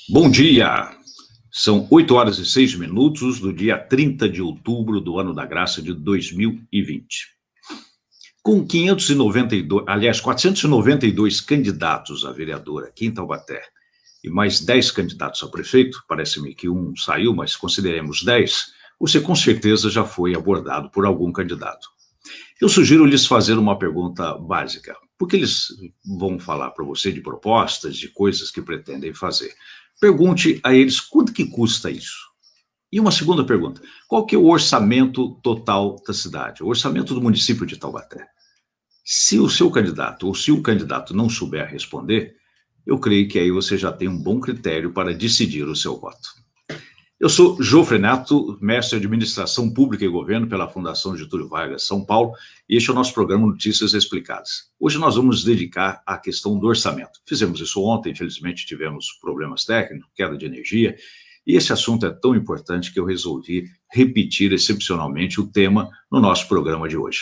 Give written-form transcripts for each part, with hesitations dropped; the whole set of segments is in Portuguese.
Bom dia! São 8 horas e 6 minutos do dia 30 de outubro do ano da graça de 2020. Com 492 candidatos a vereador aqui em Taubaté e mais 10 candidatos a prefeito, parece-me que um saiu, mas consideremos 10, você com certeza já foi abordado por algum candidato. Eu sugiro lhes fazer uma pergunta básica. Por que eles vão falar para você de propostas, de coisas que pretendem fazer? Pergunte a eles quanto que custa isso. E uma segunda pergunta, qual que é o orçamento total da cidade, o orçamento do município de Taubaté? Se o seu candidato ou se o candidato não souber responder, eu creio que aí você já tem um bom critério para decidir o seu voto. Eu sou Jofre Neto, mestre em Administração Pública e Governo pela Fundação Getúlio Vargas, São Paulo, e este é o nosso programa Notícias Explicadas. Hoje nós vamos nos dedicar à questão do orçamento. Fizemos isso ontem, infelizmente tivemos problemas técnicos, queda de energia, e esse assunto é tão importante que eu resolvi repetir excepcionalmente o tema no nosso programa de hoje.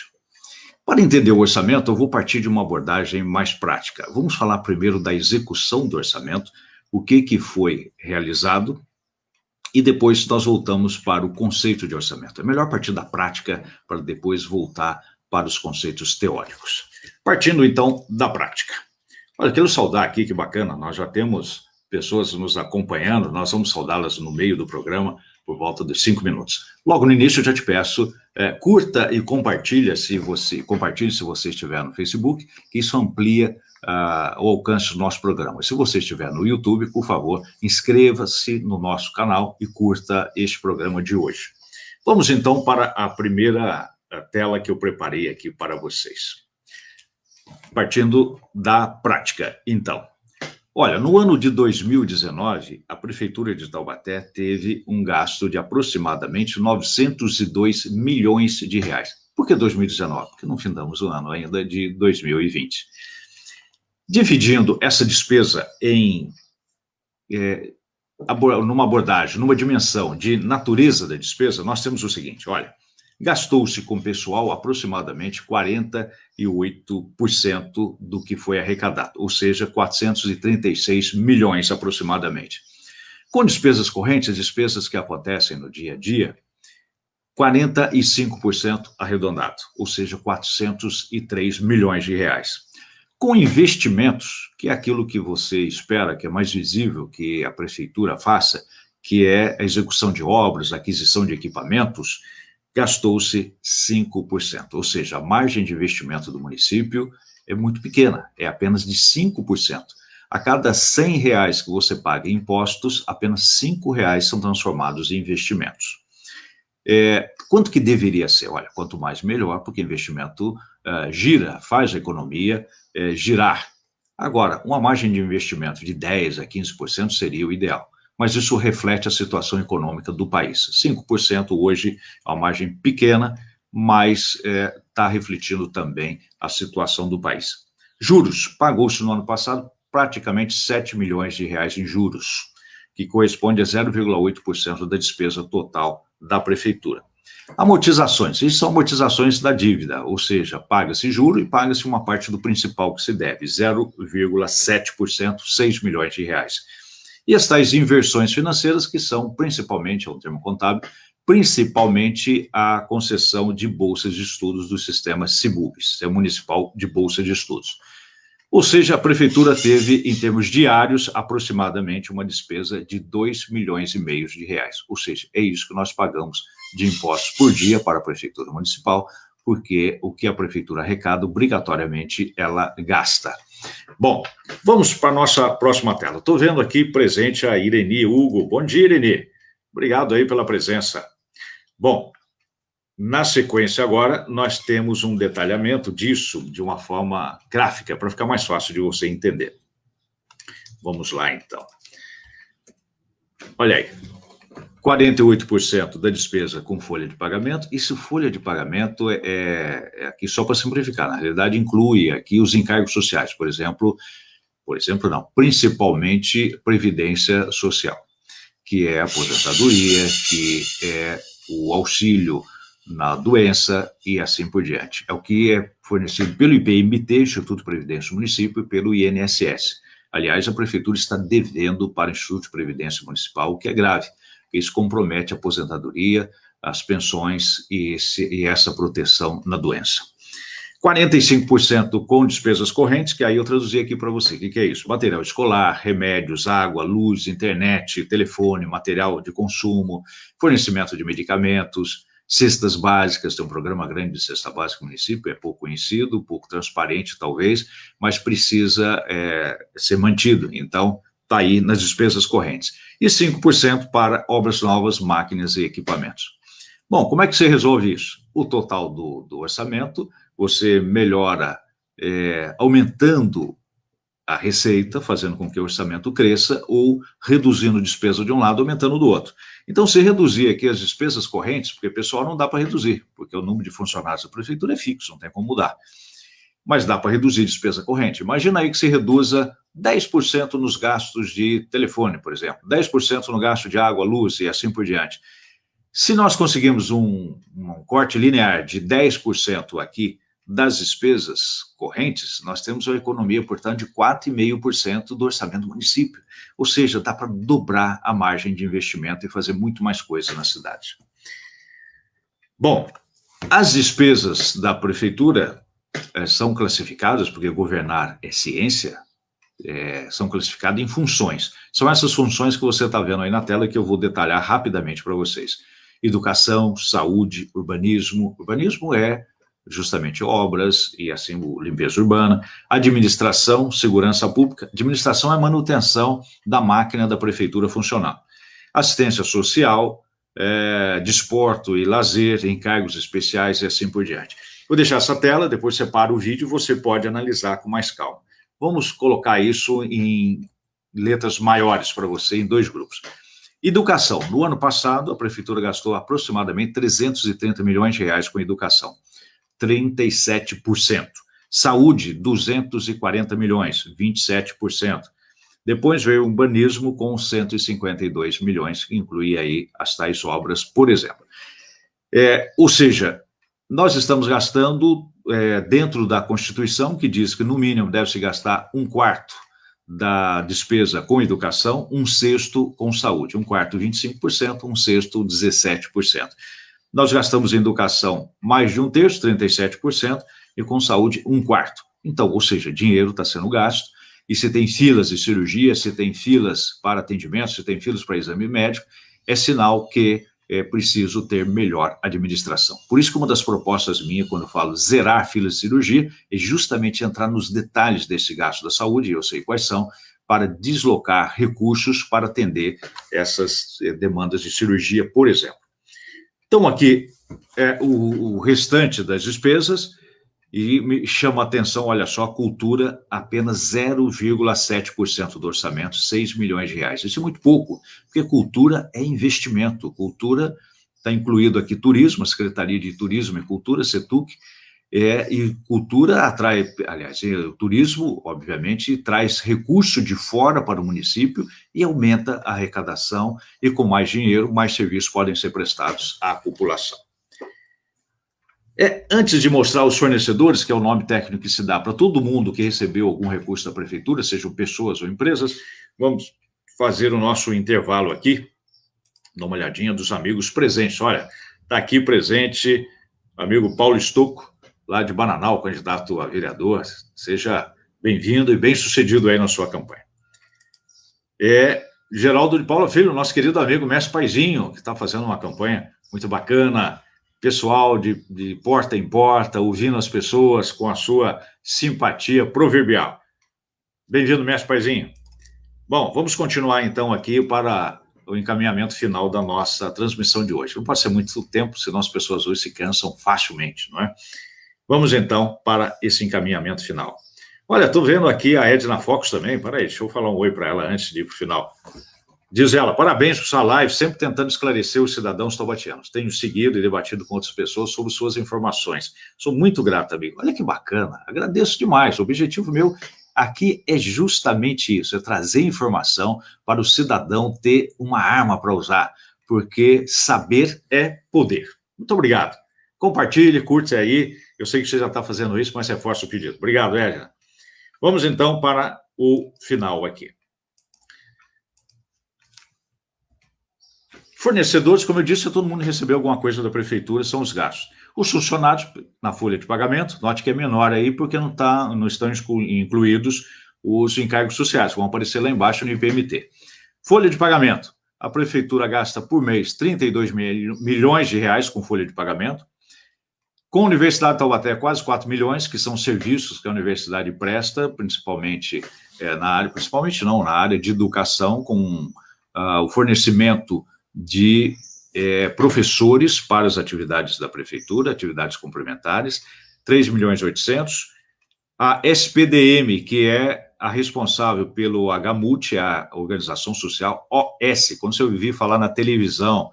Para entender o orçamento, eu vou partir de uma abordagem mais prática. Vamos falar primeiro da execução do orçamento, o que foi realizado, e depois nós voltamos para o conceito de orçamento. É melhor partir da prática para depois voltar para os conceitos teóricos. Partindo então da prática. Olha, quero saudar aqui, que bacana, nós já temos pessoas nos acompanhando, nós vamos saudá-las no meio do programa por volta de 5 minutos. Logo no início eu já te peço, curta e compartilhe se você estiver no Facebook, que isso amplia o alcance do nosso programa. Se você estiver no YouTube, por favor, inscreva-se no nosso canal e curta este programa de hoje. Vamos então para a primeira tela que eu preparei aqui para vocês. Partindo da prática, então. Olha, no ano de 2019, a Prefeitura de Taubaté teve um gasto de aproximadamente 902 milhões de reais. Por que 2019? Porque não findamos o ano ainda de 2020. Dividindo essa despesa numa abordagem, numa dimensão de natureza da despesa, nós temos o seguinte, olha, gastou-se com pessoal aproximadamente 48% do que foi arrecadado, ou seja, 436 milhões aproximadamente. Com despesas correntes, despesas que acontecem no dia a dia, 45% arredondado, ou seja, 403 milhões de reais. Com investimentos, que é aquilo que você espera, que é mais visível que a prefeitura faça, que é a execução de obras, aquisição de equipamentos, gastou-se 5%, ou seja, a margem de investimento do município é muito pequena, é apenas de 5%. A cada R$100 que você paga em impostos, apenas R$5 são transformados em investimentos. Quanto que deveria ser? Olha, quanto mais melhor, porque investimento gira, faz a economia girar. Agora, uma margem de investimento de 10% a 15% seria o ideal, mas isso reflete a situação econômica do país. 5% hoje é uma margem pequena, mas está refletindo também a situação do país. Juros, pagou-se no ano passado praticamente 7 milhões de reais em juros, que corresponde a 0,8% da despesa total da prefeitura. Amortizações, isso são amortizações da dívida, ou seja, paga-se juro e paga-se uma parte do principal que se deve, 0,7%, 6 milhões de reais. E as tais inversões financeiras, que são principalmente, é um termo contábil, principalmente a concessão de bolsas de estudos do sistema SIBUB, Sistema Municipal de Bolsa de Estudos. Ou seja, a prefeitura teve, em termos diários, aproximadamente uma despesa de 2,5 milhões de reais. Ou seja, é isso que nós pagamos de impostos por dia para a prefeitura municipal, porque o que a prefeitura arrecada, obrigatoriamente, ela gasta. Bom, vamos para a nossa próxima tela. Estou vendo aqui presente a Ireni Hugo. Bom dia, Ireni. Obrigado aí pela presença. Bom, na sequência agora, nós temos um detalhamento disso de uma forma gráfica, para ficar mais fácil de você entender. Vamos lá, então. Olha aí. 48% da despesa com folha de pagamento. Isso, folha de pagamento, é aqui só para simplificar. Na realidade, inclui aqui os encargos sociais, principalmente Previdência Social, que é a aposentadoria, que é o auxílio na doença e assim por diante. É o que é fornecido pelo IPMT, Instituto de Previdência do Município, e pelo INSS. Aliás, a prefeitura está devendo para o Instituto de Previdência Municipal, o que é grave, porque isso compromete a aposentadoria, as pensões e essa proteção na doença. 45% com despesas correntes, que aí eu traduzi aqui para você. O que é isso? Material escolar, remédios, água, luz, internet, telefone, material de consumo, fornecimento de medicamentos, cestas básicas. Tem um programa grande de cesta básica no município, é pouco conhecido, pouco transparente talvez, mas precisa ser mantido. Então, está aí nas despesas correntes. E 5% para obras novas, máquinas e equipamentos. Bom, como é que você resolve isso? O total do orçamento, você melhora aumentando a receita, fazendo com que o orçamento cresça, ou reduzindo despesa de um lado, aumentando do outro. Então, se reduzir aqui as despesas correntes, porque pessoal não dá para reduzir, porque o número de funcionários da prefeitura é fixo, não tem como mudar. Mas dá para reduzir despesa corrente. Imagina aí que se reduza 10% nos gastos de telefone, por exemplo, 10% no gasto de água, luz e assim por diante. Se nós conseguimos um corte linear de 10% aqui das despesas correntes, nós temos uma economia, portanto, de 4,5% do orçamento do município. Ou seja, dá para dobrar a margem de investimento e fazer muito mais coisa na cidade. Bom, as despesas da prefeitura são classificadas, porque governar é ciência, são classificadas em funções. São essas funções que você está vendo aí na tela que eu vou detalhar rapidamente para vocês. Educação, saúde, urbanismo. Urbanismo é justamente obras e assim limpeza urbana. Administração, segurança pública. Administração é manutenção da máquina da prefeitura funcional. Assistência social, desporto e lazer, encargos especiais e assim por diante. Vou deixar essa tela, depois você para o vídeo e você pode analisar com mais calma. Vamos colocar isso em letras maiores para você, em 2 grupos. Educação. No ano passado, a prefeitura gastou aproximadamente 330 milhões de reais com educação. 37%. Saúde, 240 milhões, 27%. Depois veio o urbanismo com 152 milhões, que inclui aí as tais obras, por exemplo. Ou seja, nós estamos gastando dentro da Constituição, que diz que no mínimo deve-se gastar 1/4 da despesa com educação, 1/6 com saúde. 1/4, 25%, 1/6, 17%. Nós gastamos em educação mais de 1/3, 37%, e com saúde 1/4. Então, ou seja, dinheiro está sendo gasto, e se tem filas de cirurgia, se tem filas para atendimento, se tem filas para exame médico, é sinal que é preciso ter melhor administração. Por isso que uma das propostas minhas, quando eu falo zerar filas de cirurgia, é justamente entrar nos detalhes desse gasto da saúde, e eu sei quais são, para deslocar recursos para atender essas demandas de cirurgia, por exemplo. Então, aqui o restante das despesas, e me chama a atenção, olha só, cultura, apenas 0,7% do orçamento, 6 milhões de reais. Isso é muito pouco, porque cultura é investimento. Cultura está incluído aqui turismo, a Secretaria de Turismo e Cultura, SETUC, e cultura atrai, aliás, o turismo, obviamente, traz recurso de fora para o município e aumenta a arrecadação, e com mais dinheiro, mais serviços podem ser prestados à população. Antes de mostrar os fornecedores, que é o nome técnico que se dá para todo mundo que recebeu algum recurso da prefeitura, sejam pessoas ou empresas, vamos fazer o nosso intervalo aqui, dar uma olhadinha dos amigos presentes. Olha, está aqui presente amigo Paulo Estocco, lá de Bananal, candidato a vereador. Seja bem-vindo e bem-sucedido aí na sua campanha. Geraldo de Paula Filho, nosso querido amigo Mestre Paizinho, que está fazendo uma campanha muito bacana, pessoal de porta em porta, ouvindo as pessoas com a sua simpatia proverbial. Bem-vindo, Mestre Paizinho. Bom, vamos continuar então aqui para o encaminhamento final da nossa transmissão de hoje. Não pode ser muito tempo, senão as pessoas hoje se cansam facilmente, não é? Vamos então para esse encaminhamento final. Olha, estou vendo aqui a Edna Fox também. Peraí, deixa eu falar um oi para ela antes de ir para o final. Diz ela: parabéns por sua live, sempre tentando esclarecer os cidadãos taubatianos. Tenho seguido e debatido com outras pessoas sobre suas informações. Sou muito grato, amigo. Olha que bacana, agradeço demais. O objetivo meu aqui é justamente isso, é trazer informação para o cidadão ter uma arma para usar, porque saber é poder. Muito obrigado. Compartilhe, curte aí. Eu sei que você já está fazendo isso, mas reforça o pedido. Obrigado, Edna. Vamos então para o final aqui. Fornecedores, como eu disse, todo mundo recebeu alguma coisa da prefeitura, são os gastos. Os funcionários, na folha de pagamento, note que é menor aí, porque não estão incluídos os encargos sociais, vão aparecer lá embaixo no IPMT. Folha de pagamento. A prefeitura gasta por mês 32 milhões de reais com folha de pagamento. Com a Universidade de Taubaté, quase 4 milhões, que são serviços que a universidade presta, principalmente na área de educação, com o fornecimento de professores para as atividades da prefeitura, atividades complementares, 3 milhões e 800. A SPDM, que é a responsável pelo HMUT, a Organização Social OS, quando você ouvir falar na televisão,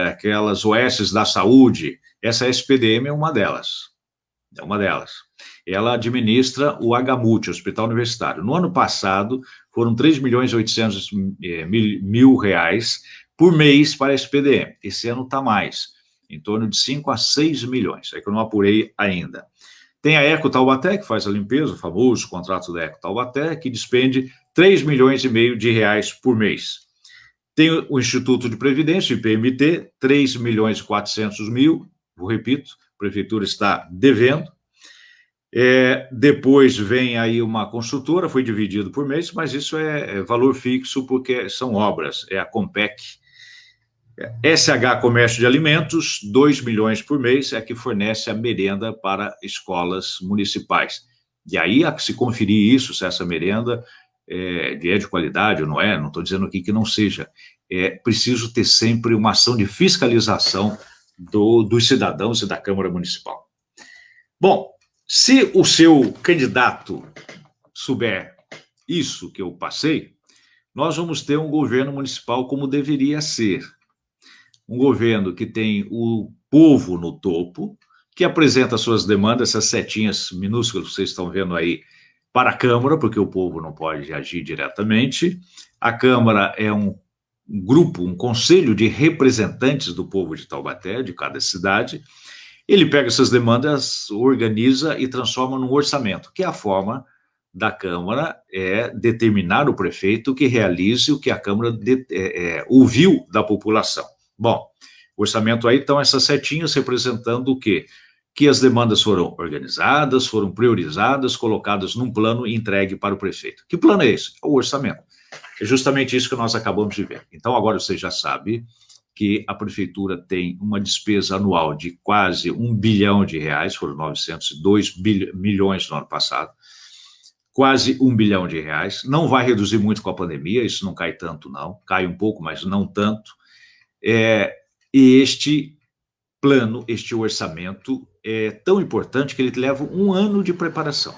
aquelas OS da saúde, essa SPDM é uma delas. Ela administra o HMUT, Hospital Universitário. No ano passado, foram 3 milhões e 800 mil reais por mês para a SPDM. Esse ano está mais, em torno de 5 a 6 milhões, é que eu não apurei ainda. Tem a Eco Taubaté, que faz a limpeza, o famoso contrato da Eco Taubaté, que despende 3 milhões e meio de reais por mês. Tem o Instituto de Previdência, o IPMT, 3 milhões e 400 mil, vou repito, a prefeitura está devendo. Depois vem aí uma construtora, foi dividido por mês, mas isso é valor fixo porque são obras, é a Compec. SH Comércio de Alimentos, 2 milhões por mês, é que fornece a merenda para escolas municipais. E aí, a se conferir isso, se essa merenda é de qualidade ou não é, não estou dizendo aqui que não seja, é preciso ter sempre uma ação de fiscalização dos cidadãos e da Câmara Municipal. Bom, se o seu candidato souber isso que eu passei, nós vamos ter um governo municipal como deveria ser. Um governo que tem o povo no topo, que apresenta suas demandas, essas setinhas minúsculas que vocês estão vendo aí, para a Câmara, porque o povo não pode agir diretamente. A Câmara é um grupo, um conselho de representantes do povo de Taubaté, de cada cidade. Ele pega essas demandas, organiza e transforma num orçamento, que é a forma da Câmara determinar o prefeito que realize o que a Câmara ouviu da população. Bom, o orçamento aí estão essas setinhas representando o quê? Que as demandas foram organizadas, foram priorizadas, colocadas num plano e entregue para o prefeito. Que plano é esse? É o orçamento. É justamente isso que nós acabamos de ver. Então, agora você já sabe que a prefeitura tem uma despesa anual de quase 1 bilhão de reais, foram 902 milhões no ano passado, quase 1 bilhão de reais. Não vai reduzir muito com a pandemia, isso não cai tanto não, cai um pouco, mas não tanto. E este plano, este orçamento é tão importante que ele leva 1 ano de preparação.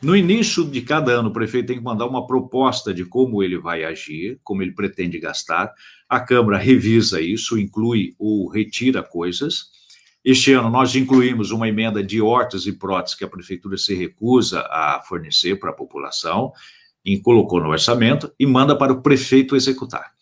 No início de cada ano, o prefeito tem que mandar uma proposta de como ele vai agir, como ele pretende gastar. A Câmara revisa isso, inclui ou retira coisas. Este ano, nós incluímos uma emenda de hortas e próteses que a prefeitura se recusa a fornecer para a população, e colocou no orçamento e manda para o prefeito executar.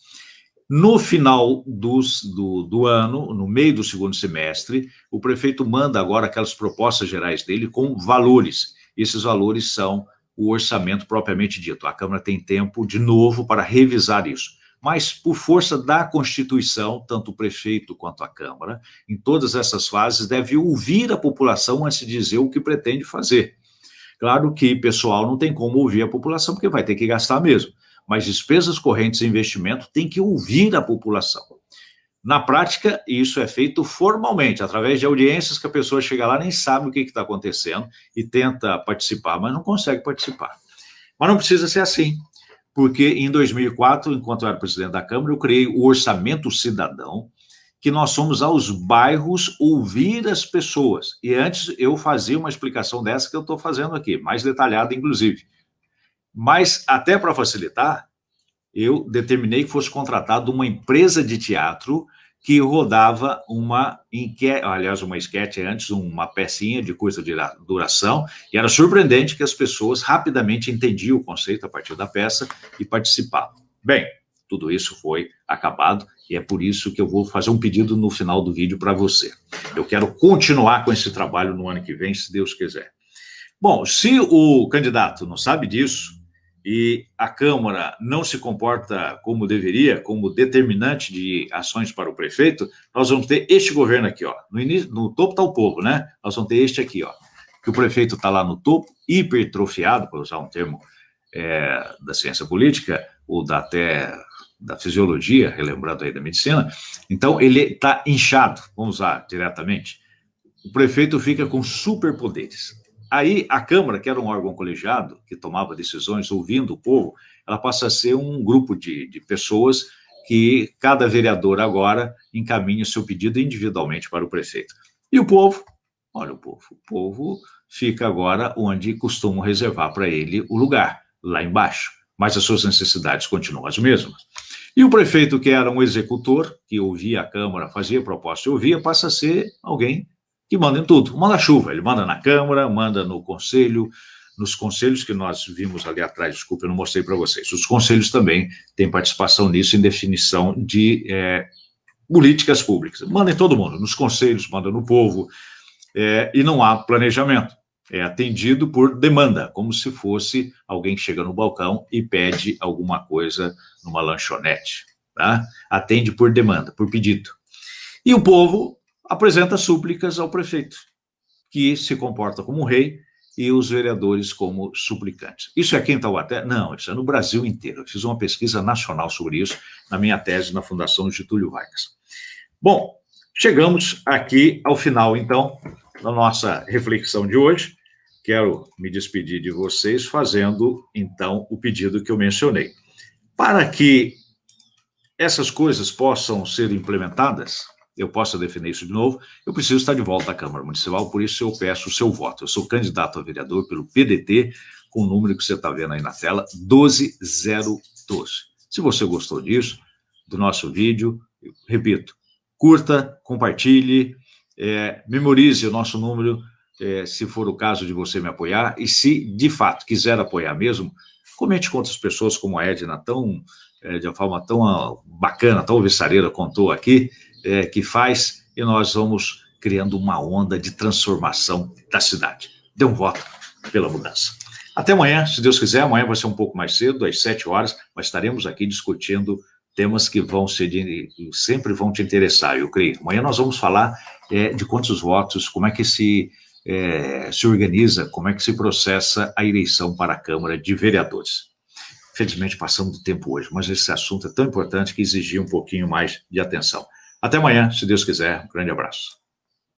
No final do ano, no meio do segundo semestre, o prefeito manda agora aquelas propostas gerais dele com valores. Esses valores são o orçamento propriamente dito. A Câmara tem tempo, de novo, para revisar isso. Mas, por força da Constituição, tanto o prefeito quanto a Câmara, em todas essas fases, deve ouvir a população antes de dizer o que pretende fazer. Claro que, pessoal, não tem como ouvir a população, porque vai ter que gastar mesmo. Mas despesas correntes e investimento tem que ouvir a população. Na prática, isso é feito formalmente, através de audiências que a pessoa chega lá, nem sabe o que está acontecendo e tenta participar, mas não consegue participar. Mas não precisa ser assim, porque em 2004, enquanto eu era presidente da Câmara, eu criei o Orçamento Cidadão, que nós fomos aos bairros ouvir as pessoas. E antes eu fazia uma explicação dessa que eu estou fazendo aqui, mais detalhada, inclusive. Mas, até para facilitar, eu determinei que fosse contratada uma empresa de teatro que rodava uma esquete antes, uma pecinha de curta duração, e era surpreendente que as pessoas rapidamente entendiam o conceito a partir da peça e participavam. Bem, tudo isso foi acabado, e é por isso que eu vou fazer um pedido no final do vídeo para você. Eu quero continuar com esse trabalho no ano que vem, se Deus quiser. Bom, se o candidato não sabe disso, e a Câmara não se comporta como deveria, como determinante de ações para o prefeito, nós vamos ter este governo aqui, ó. No topo está o povo, né? Nós vamos ter este aqui, ó. Que o prefeito está lá no topo, hipertrofiado, para usar um termo da ciência política, ou até da fisiologia, relembrando aí da medicina. Então, ele está inchado, vamos usar diretamente. O prefeito fica com superpoderes. Aí, a Câmara, que era um órgão colegiado, que tomava decisões ouvindo o povo, ela passa a ser um grupo de pessoas que cada vereador agora encaminha o seu pedido individualmente para o prefeito. E o povo? Olha, o povo fica agora onde costumam reservar para ele o lugar, lá embaixo. Mas as suas necessidades continuam as mesmas. E o prefeito, que era um executor, que ouvia a Câmara, fazia proposta e ouvia, passa a ser alguém que manda em tudo, manda chuva, ele manda na Câmara, manda no Conselho, nos conselhos que nós vimos ali atrás, desculpa, eu não mostrei para vocês, os conselhos também têm participação nisso, em definição de políticas públicas, manda em todo mundo, nos conselhos, manda no povo, e não há planejamento, é atendido por demanda, como se fosse alguém que chega no balcão e pede alguma coisa numa lanchonete, tá? Atende por demanda, por pedido. E o povo apresenta súplicas ao prefeito, que se comporta como um rei e os vereadores como suplicantes. Isso é aqui em Taubaté? Não, isso é no Brasil inteiro. Eu fiz uma pesquisa nacional sobre isso na minha tese na Fundação Getúlio Vargas. Bom, chegamos aqui ao final, então, da nossa reflexão de hoje. Quero me despedir de vocês fazendo, então, o pedido que eu mencionei. Para que essas coisas possam ser implementadas, eu possa definir isso de novo, eu preciso estar de volta à Câmara Municipal, por isso eu peço o seu voto. Eu sou candidato a vereador pelo PDT, com o número que você está vendo aí na tela, 12012. Se você gostou disso, do nosso vídeo, repito, curta, compartilhe, memorize o nosso número, se for o caso de você me apoiar, e se de fato quiser apoiar mesmo, comente com outras pessoas como a Edna, de uma forma tão bacana, tão alvissareira, contou aqui, que faz, e nós vamos criando uma onda de transformação da cidade. Dê um voto pela mudança. Até amanhã, se Deus quiser, amanhã vai ser um pouco mais cedo, às 7 horas, mas estaremos aqui discutindo temas que sempre vão te interessar, eu creio. Amanhã nós vamos falar de quantos votos, como é que se organiza, como é que se processa a eleição para a Câmara de Vereadores. Infelizmente, passamos do tempo hoje, mas esse assunto é tão importante que exigia um pouquinho mais de atenção. Até amanhã, se Deus quiser. Um grande abraço.